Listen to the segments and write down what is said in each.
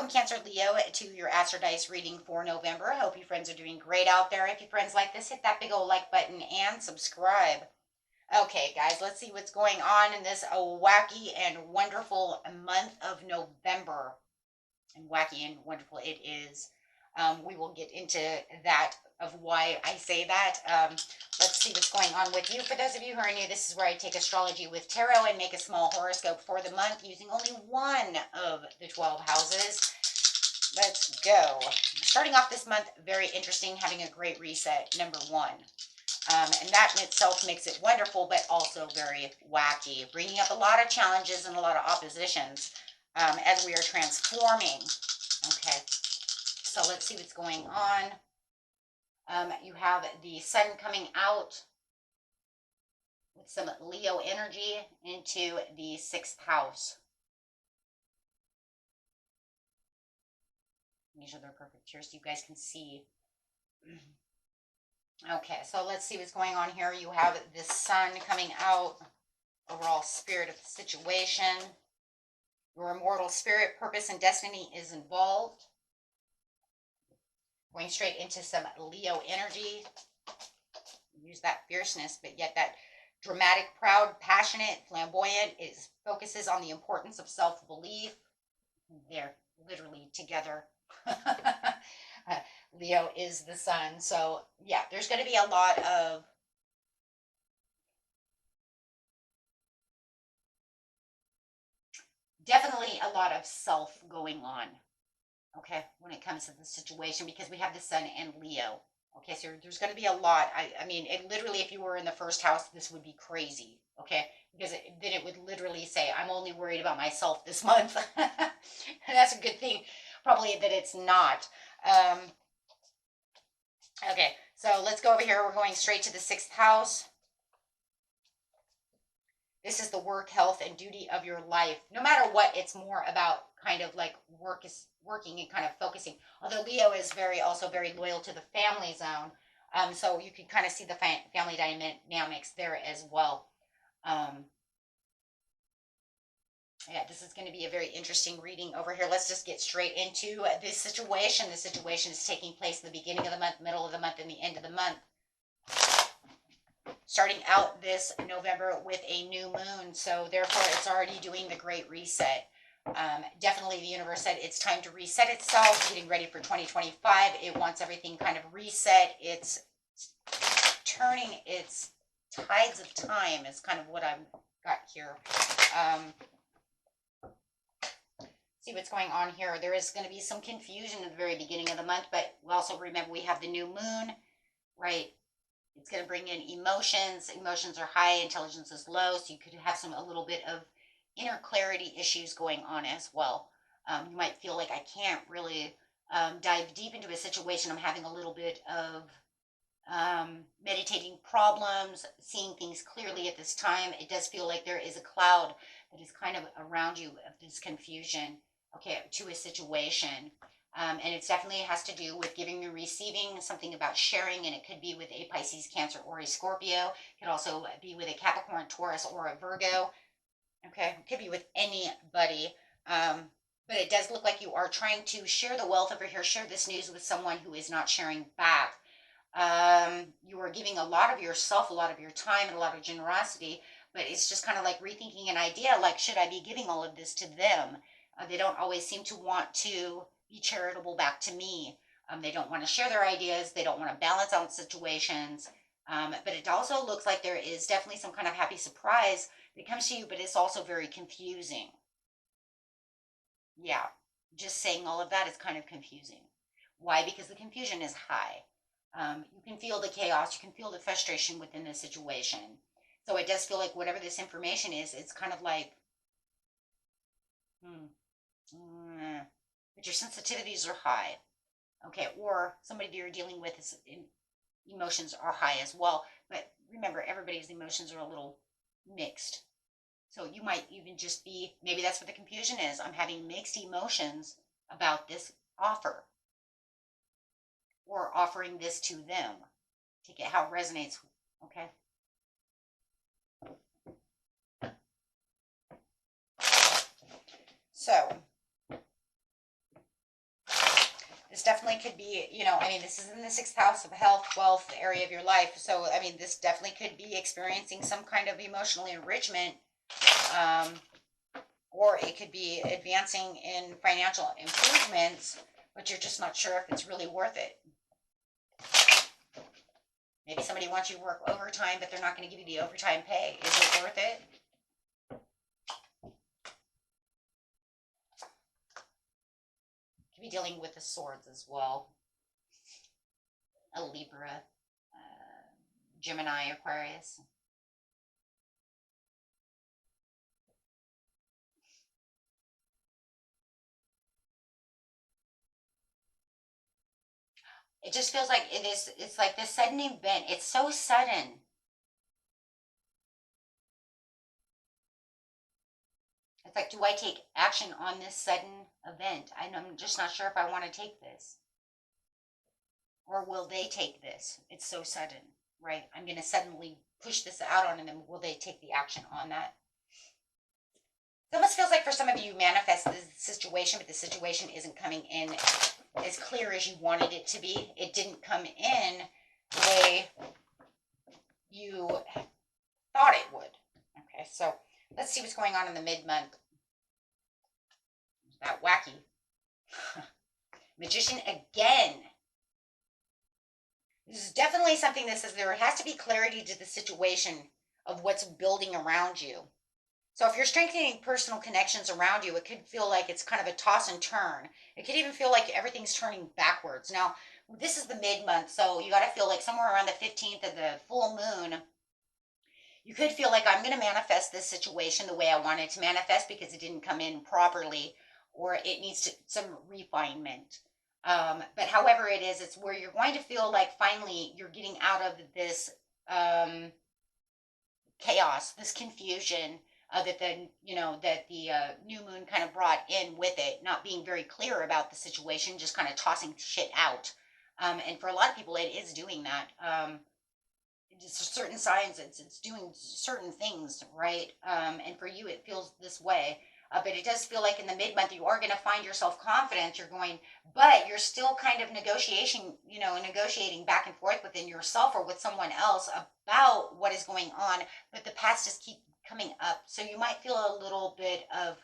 Welcome, Cancer Leo, to your Astro Dice reading for November. I hope you friends are doing great out there. If you friends like this, hit that big old like button and subscribe. Okay, guys, let's see what's going on in this wacky and wonderful month of November. And wacky and wonderful it is. We will get into that of why I say that. Let's see what's going on with you. For those of you who are new, this is where I take astrology with tarot and make a small horoscope for the month using only one of the 12 houses. Let's go. Starting off this month, very interesting, having a great reset, number one. And that in itself makes it wonderful, but also very wacky, bringing up a lot of challenges and a lot of oppositions as we are transforming. Okay, so let's see what's going on. You have the sun coming out with some Leo energy into the 6th house. These are their perfect here so you guys can see. Okay, so let's see what's going on here. You have the sun coming out, overall spirit of the situation. Your immortal spirit, purpose, and destiny is involved. Going straight into some Leo energy. Use that fierceness, but yet that dramatic, proud, passionate, flamboyant focuses on the importance of self-belief. They're literally together. Leo is the sun. So yeah, there's going to be a lot of definitely a lot of self going on. Okay, when it comes to the situation, because we have the sun and Leo. Okay, so there's going to be a lot. I mean, it literally, if you were in the 1st house, this would be crazy. Okay, because then it would literally say, I'm only worried about myself this month. And that's a good thing, probably, that it's not. Okay, so let's go over here. We're going straight to the 6th house. This is the work, health, and duty of your life. No matter what, it's more about kind of like working and kind of focusing. Although Leo is also very loyal to the family zone. So you can kind of see the family dynamics there as well. Yeah, this is going to be a very interesting reading over here. Let's just get straight into this situation. The situation is taking place in the beginning of the month, middle of the month, and the end of the month. Starting out this November with a new moon, so therefore it's already doing the great reset. Definitely the universe said it's time to reset itself, getting ready for 2025. It wants everything kind of reset. It's turning its tides of time is kind of what I've got here. See what's going on here. There is going to be some confusion at the very beginning of the month, but we also remember we have the new moon, right? It's going to bring in emotions. Emotions are high, intelligence is low, so you could have a little bit of inner clarity issues going on as well. You might feel like I can't really dive deep into a situation. I'm having a little bit of meditating problems, seeing things clearly at this time. It does feel like there is a cloud that is kind of around you of this confusion, okay, to a situation. And it definitely has to do with giving and receiving, something about sharing, and it could be with a Pisces, Cancer, or a Scorpio. It could also be with a Capricorn, Taurus, or a Virgo. Okay, it could be with anybody. But it does look like you are trying to share the wealth over here, share this news with someone who is not sharing back. You are giving a lot of yourself, a lot of your time, and a lot of generosity, but it's just kind of like rethinking an idea, like, should I be giving all of this to them? They don't always seem to want to be charitable back to me. They don't want to share their ideas. They don't want to balance out situations. But it also looks like there is definitely some kind of happy surprise that comes to you, but it's also very confusing. Yeah, just saying all of that is kind of confusing. Why? Because the confusion is high. You can feel the chaos. You can feel the frustration within the situation. So it does feel like whatever this information is, it's kind of like, but your sensitivities are high. Okay, or somebody that you're dealing with is emotions are high as well. But remember, everybody's emotions are a little mixed. So you might even just be, maybe that's what the confusion is. I'm having mixed emotions about this offer, or offering this to them, to get how it resonates. Okay. So This definitely could be, I mean, this is in the sixth house of health, wealth area of your life. So, I mean, this definitely could be experiencing some kind of emotional enrichment, um, or it could be advancing in financial improvements, but you're just not sure if it's really worth it. Maybe somebody wants you to work overtime, but they're not going to give you the overtime pay. Is it worth it? Could be dealing with the swords as well. A Libra, Gemini, Aquarius. It just feels like it's like this sudden event. It's so sudden. It's like, do I take action on this sudden event? I'm just not sure if I want to take this. Or will they take this? It's so sudden, right? I'm going to suddenly push this out on them. Will they take the action on that? It almost feels like for some of you, you manifest the situation, but the situation isn't coming in as clear as you wanted it to be. It didn't come in the way you thought it would. Okay, so let's see what's going on in the mid-month. That wacky. Magician again. This is definitely something that says there has to be clarity to the situation of what's building around you. So if you're strengthening personal connections around you, it could feel like it's kind of a toss and turn. It could even feel like everything's turning backwards. Now, this is the mid-month, so you got to feel like somewhere around the 15th of the full moon, you could feel like I'm going to manifest this situation the way I want it to manifest because it didn't come in properly, or it needs some refinement. But however it is, it's where you're going to feel like finally you're getting out of this chaos, this confusion that the new moon kind of brought in with it, not being very clear about the situation, just kind of tossing shit out. And for a lot of people, it is doing that. Just certain signs, it's doing certain things, right? And for you, it feels this way. But it does feel like in the mid-month, you are going to find yourself confident. You're going, but you're still kind of negotiating back and forth within yourself or with someone else about what is going on. But the past just keep coming up. So you might feel a little bit of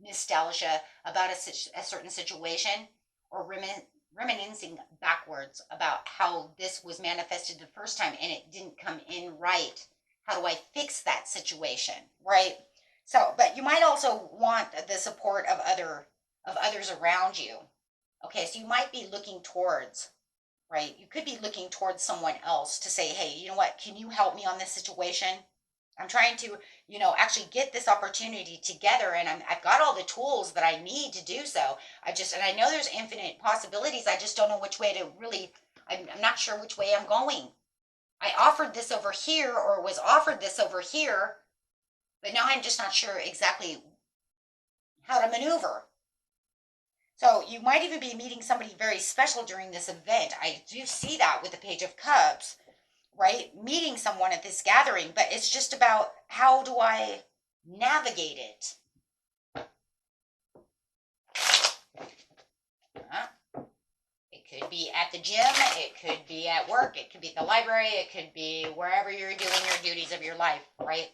nostalgia about a certain situation, or reminiscing backwards about how this was manifested the first time and it didn't come in right. How do I fix that situation, right? So, but you might also want the support of others around you. Okay, so you might be looking towards, right? You could be looking towards someone else to say, hey, you know what? Can you help me on this situation? I'm trying to, actually get this opportunity together, and I've got all the tools that I need to do so. And I know there's infinite possibilities. I just don't know which way to really, I'm not sure which way I'm going. I offered this over here, or was offered this over here, but now I'm just not sure exactly how to maneuver. So you might even be meeting somebody very special during this event. I do see that with the Page of Cups, right? Meeting someone at this gathering, but it's just about how do I navigate it? It could be at the gym, it could be at work, it could be at the library, it could be wherever you're doing your duties of your life, right?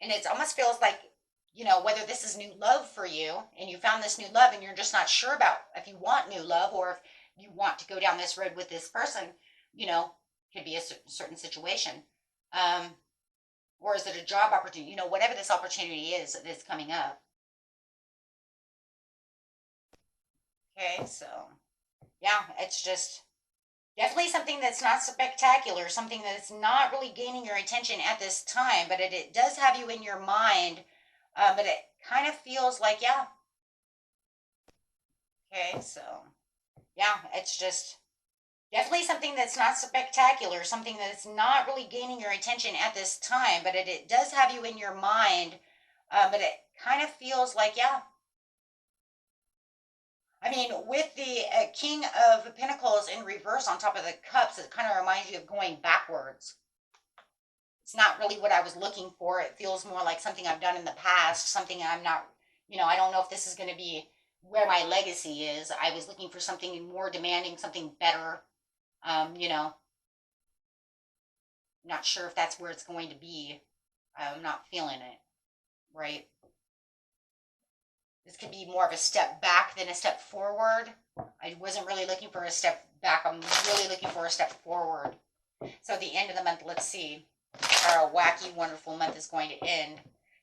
And it almost feels like, whether this is new love for you and you found this new love and you're just not sure about if you want new love or if you want to go down this road with this person, could be a certain situation. Or is it a job opportunity? Whatever this opportunity is that's coming up. Okay, so yeah, it's just definitely something that's not spectacular, something that's not really gaining your attention at this time, but it does have you in your mind. But it kind of feels like, yeah. Okay, so yeah, it's just definitely something that's not spectacular, something that's not really gaining your attention at this time, but it does have you in your mind. But it kind of feels like, yeah. I mean, with the King of Pentacles in reverse on top of the Cups, it kind of reminds you of going backwards. It's not really what I was looking for. It feels more like something I've done in the past, something I'm not, I don't know if this is going to be where my legacy is. I was looking for something more demanding, something better. You know, not sure if that's where it's going to be. I'm not feeling it, right? This could be more of a step back than a step forward. I wasn't really looking for a step back. I'm really looking for a step forward. So the end of the month, let's see how a wacky, wonderful month is going to end.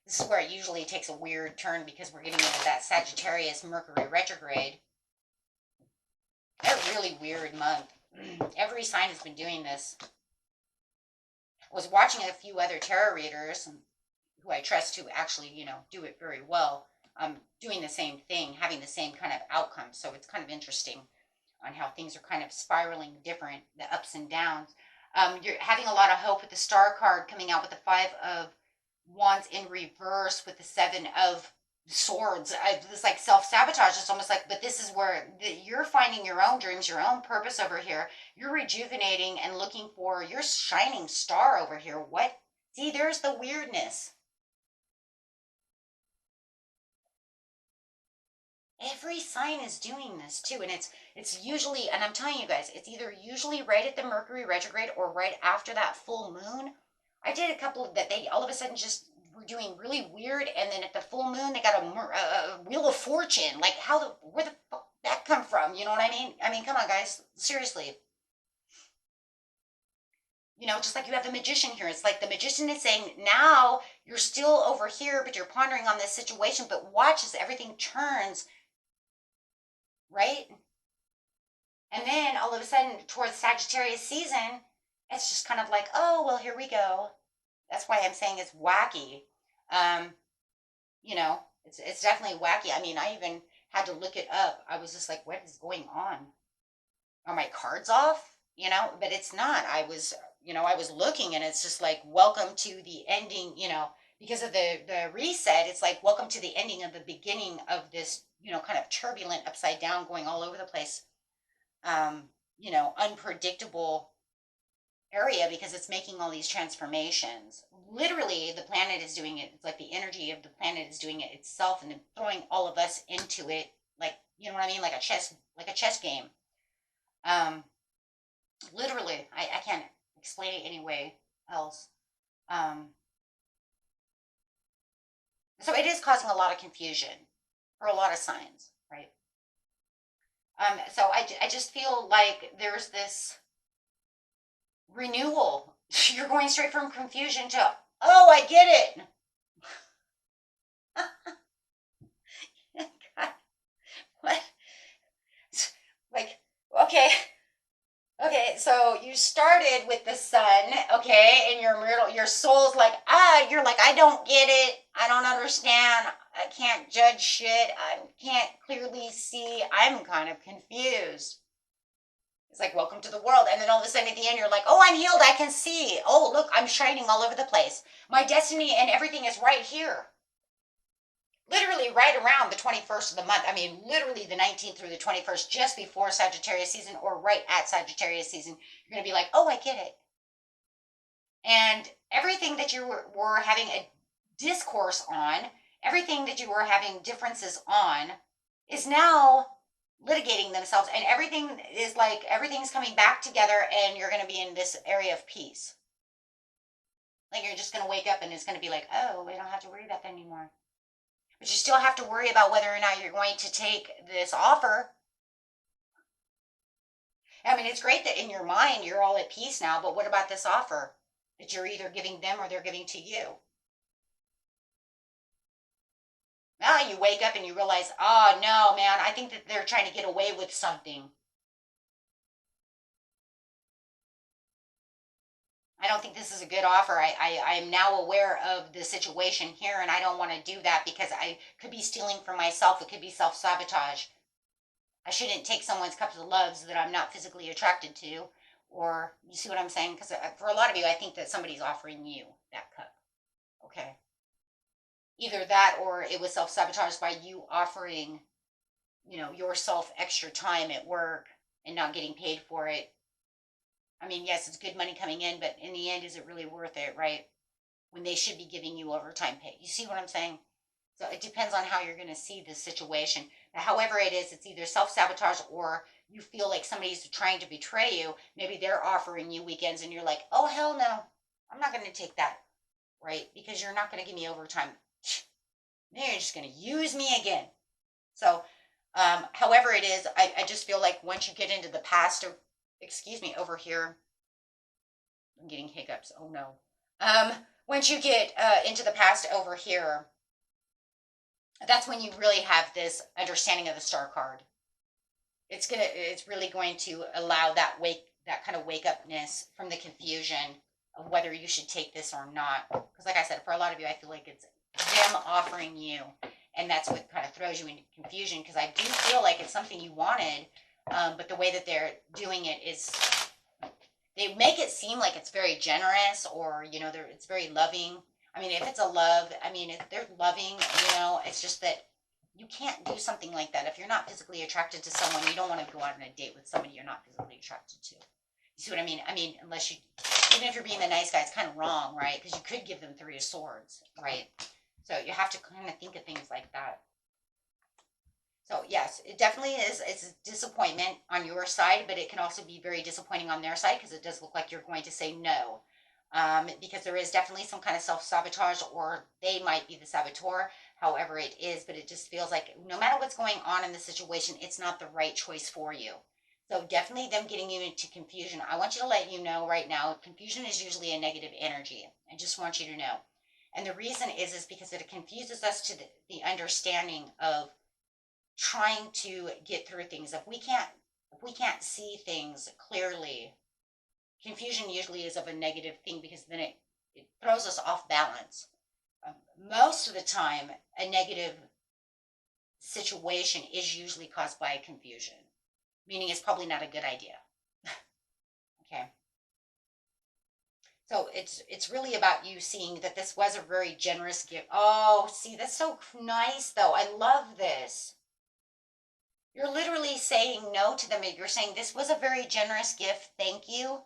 This is where it usually takes a weird turn because we're getting into that Sagittarius Mercury retrograde. A really weird month. Every sign has been doing this. I was watching a few other tarot readers who I trust to actually, do it very well. Doing the same thing, having the same kind of outcome. So it's kind of interesting on how things are kind of spiraling different, the ups and downs. You're having a lot of hope with the Star card coming out with the Five of Wands in reverse with the Seven of Swords. It's like self-sabotage. It's almost like, but this is where you're finding your own dreams, your own purpose over here. You're rejuvenating and looking for your shining star over here. What? See, there's the weirdness. Every sign is doing this too, and it's usually, and I'm telling you guys, it's either usually right at the Mercury retrograde or right after that full moon. I did a couple that they all of a sudden just were doing really weird, and then at the full moon they got a wheel of fortune. Like where the fuck that come from? You know what I mean? I mean, come on, guys, seriously. Just like you have the magician here. It's like the magician is saying, now you're still over here, but you're pondering on this situation, but watch as everything turns, right? And then all of a sudden, towards Sagittarius season, it's just kind of like, oh, well, here we go. That's why I'm saying it's wacky. Um, it's definitely wacky. I mean, I even had to look it up. I was just like, what is going on? Are my cards off? But it's not. I was looking and it's just like, welcome to the ending, because of the reset. It's like, welcome to the ending of the beginning of this, kind of turbulent, upside down, going all over the place, unpredictable area because it's making all these transformations. Literally, the planet is doing it. It's like the energy of the planet is doing it itself and then throwing all of us into it, like, you know what I mean, like a chess game. Um, Literally, I can't explain it any way else. Um, so it is causing a lot of confusion for a lot of signs, right? So I just feel like there's this renewal. You're going straight from confusion to, oh, I get it. God, what? Like, okay. Okay, so you started with the sun, okay, and your soul's like, you're like, I don't get it, I don't understand, I can't judge shit, I can't clearly see, I'm kind of confused. It's like, welcome to the world, and then all of a sudden at the end you're like, oh, I'm healed, I can see, oh, look, I'm shining all over the place. My destiny and everything is right here. Literally right around the 21st of the month. I mean, literally the 19th through the 21st, just before Sagittarius season or right at Sagittarius season, you're going to be like, oh, I get it. And everything that you were having a discourse on, everything that you were having differences on, is now litigating themselves. And everything is like, everything's coming back together and you're going to be in this area of peace. Like you're just going to wake up and it's going to be like, oh, we don't have to worry about that anymore. But you still have to worry about whether or not you're going to take this offer. I mean, it's great that in your mind you're all at peace now, but what about this offer that you're either giving them or they're giving to you? Now you wake up and you realize, oh no, man, I think that they're trying to get away with something. I don't think this is a good offer. I am now aware of the situation here, and I don't want to do that because I could be stealing from myself. It could be self-sabotage. I shouldn't take someone's cups of loves that I'm not physically attracted to. Or, you see what I'm saying? Because for a lot of you, I think that somebody's offering you that cup. Okay? Either that or it was self-sabotage by you offering, yourself extra time at work and not getting paid for it. I mean, yes, it's good money coming in, but in the end, is it really worth it, right? When they should be giving you overtime pay. You see what I'm saying? So it depends on how you're going to see this situation. But however it is, it's either self-sabotage or you feel like somebody's trying to betray you. Maybe they're offering you weekends and you're like, oh, hell no, I'm not going to take that, right? Because you're not going to give me overtime. You're just going to use me again. So, however it is, I just feel like once you get into the past, or, excuse me, over here, I'm getting hiccups. Oh no. Once you get into the past over here, that's when you really have this understanding of the star card. It's really going to allow that kind of wake upness from the confusion of whether you should take this or not. Because like I said, for a lot of you, I feel like it's them offering you, and that's what kind of throws you into confusion, because I do feel like it's something you wanted, but the way that they're doing it is they make it seem like it's very generous, or it's very loving. I mean, if it's a love, I mean, if they're loving, it's just that you can't do something like that if you're not physically attracted to someone. You don't want to go out on a date with somebody you're not physically attracted to. You see what I mean? I mean, unless you, even if you're being the nice guy, it's kind of wrong, right? Because you could give them 3 of Swords, right? So you have to kind of think of things like that. So yes, it definitely is. It's a disappointment on your side, but it can also be very disappointing on their side, because it does look like you're going to say no. Because there is definitely some kind of self-sabotage, or they might be the saboteur, however it is, but it just feels like no matter what's going on in the situation, it's not the right choice for you. So definitely them getting you into confusion. I want you to let you know right now, confusion is usually a negative energy. I just want you to know. And the reason is because it confuses us to the understanding of trying to get through things. If we can't see things clearly, confusion usually is of a negative thing, because then it throws us off balance. Most of the time, a negative situation is usually caused by confusion, meaning it's probably not a good idea. Okay. So it's really about you seeing that this was a very generous gift. Oh, see, that's so nice, though. I love this. You're literally saying no to them. You're saying, this was a very generous gift. Thank you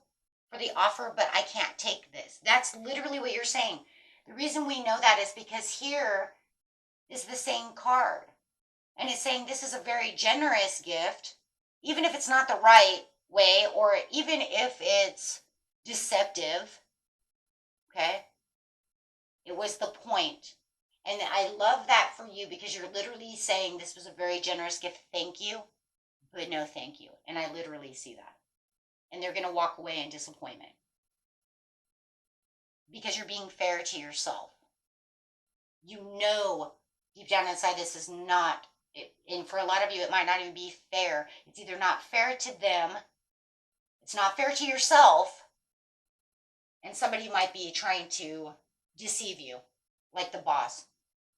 for the offer, but I can't take this. That's literally what you're saying. The reason we know that is because here is the same card. And it's saying this is a very generous gift, even if it's not the right way, or even if it's deceptive. Okay? It was the point. And I love that for you, because you're literally saying this was a very generous gift. Thank you, but no thank you. And I literally see that. And they're going to walk away in disappointment, because you're being fair to yourself. You know deep down inside this is not, and for a lot of you it might not even be fair. It's either not fair to them, it's not fair to yourself, and somebody might be trying to deceive you, like the boss.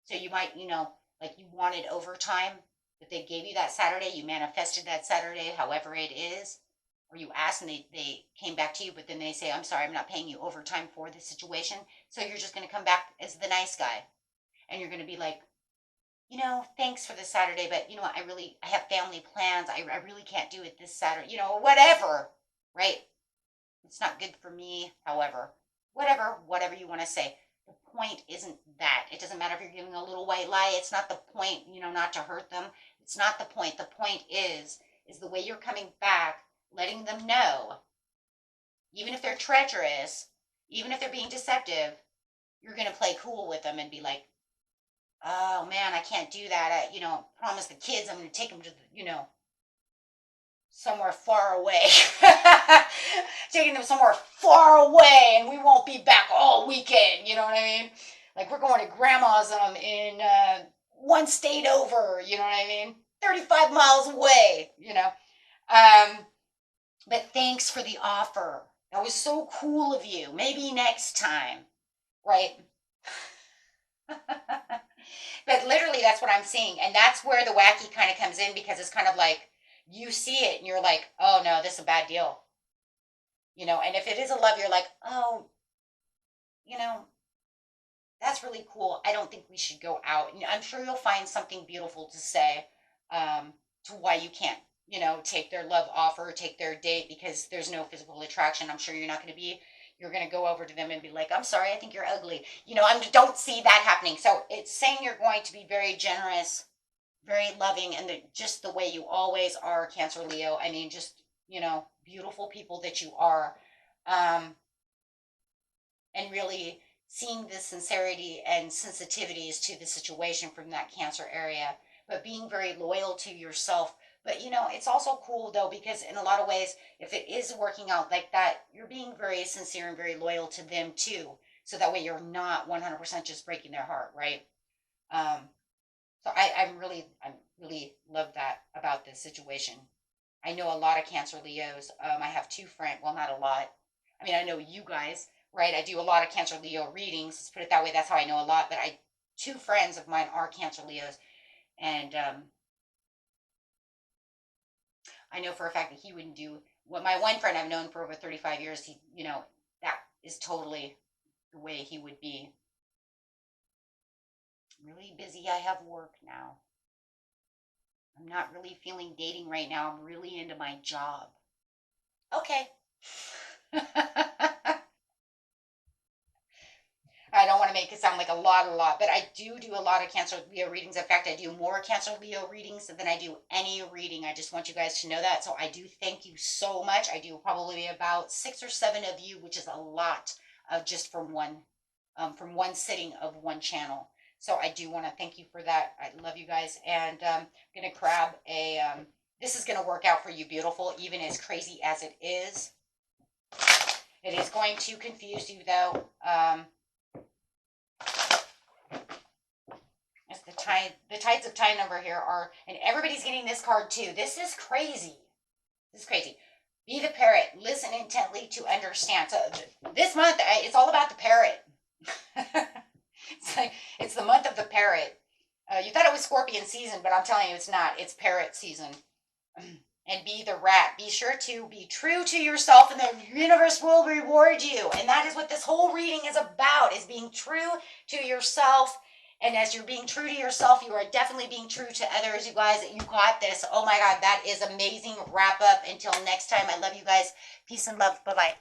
So you might, like you wanted overtime, but they gave you that Saturday, you manifested that Saturday, however it is, or you asked and they came back to you, but then they say, I'm sorry, I'm not paying you overtime for this situation. So you're just going to come back as the nice guy. And you're going to be like, thanks for the Saturday, but I have family plans. I really can't do it this Saturday, whatever, right? It's not good for me, however, whatever you want to say. The point isn't that. It doesn't matter if you're giving a little white lie. It's not the point, not to hurt them. It's not the point. The point is the way you're coming back, letting them know, even if they're treacherous, even if they're being deceptive, you're going to play cool with them and be like, oh man, I can't do that. I promise the kids I'm going to take them to somewhere far away. Taking them somewhere far away, and we won't be back all weekend. You know what I mean? Like, we're going to grandma's in one state over. You know what I mean? 35 miles away. But thanks for the offer. That was so cool of you. Maybe next time, right? But literally, that's what I'm seeing, and that's where the wacky kind of comes in, because it's kind of like, you see it and you're like, oh no, this is a bad deal. And if it is a love, you're like, oh, that's really cool. I don't think we should go out. And I'm sure you'll find something beautiful to say to why you can't, take their love offer, take their date, because there's no physical attraction. I'm sure you're not going to be, you're going to go over to them and be like, I'm sorry, I think you're ugly. You know, I don't see that happening. So it's saying you're going to be very generous, very loving, and just the way you always are, Cancer Leo. I mean, just, you know, beautiful people that you are. Um, and really seeing the sincerity and sensitivities to the situation from that Cancer area, but being very loyal to yourself. But you know, it's also cool though, because in a lot of ways, if it is working out like that, you're being very sincere and very loyal to them too. So that way you're not 100% just breaking their heart, right? Um, so I'm really love that about this situation. I know a lot of Cancer Leos. I have two friends, well, not a lot. I mean, I know you guys, right? I do a lot of Cancer Leo readings. Let's put it that way. That's how I know a lot. But two friends of mine are Cancer Leos, and I know for a fact that he wouldn't do what my one friend I've known for over 35 years. He, you know, that is totally the way he would be. Really busy. I have work now. I'm not really feeling dating right now. I'm really into my job. Okay. I don't want to make it sound like a lot, but I do a lot of Cancer Leo readings. In fact, I do more Cancer Leo readings than I do any reading. I just want you guys to know that. So I do thank you so much. I do probably about 6 or 7 of you, which is a lot of just from one sitting of one channel. So I do want to thank you for that. I love you guys. And I'm going to grab this is going to work out for you, beautiful, even as crazy as it is. It is going to confuse you, though. The tides of time over here are, and everybody's getting this card too. This is crazy. This is crazy. Be the parrot. Listen intently to understand. So this month, it's all about the parrot. It's the month of the parrot. You thought it was Scorpion season, but I'm telling you it's not. It's parrot season. And be the rat. Be sure to be true to yourself, and the universe will reward you. And that is what this whole reading is about, is being true to yourself. And as you're being true to yourself, you are definitely being true to others. You guys, you got this. Oh my God, that is amazing. Wrap up. Until next time, I love you guys. Peace and love. Bye-bye.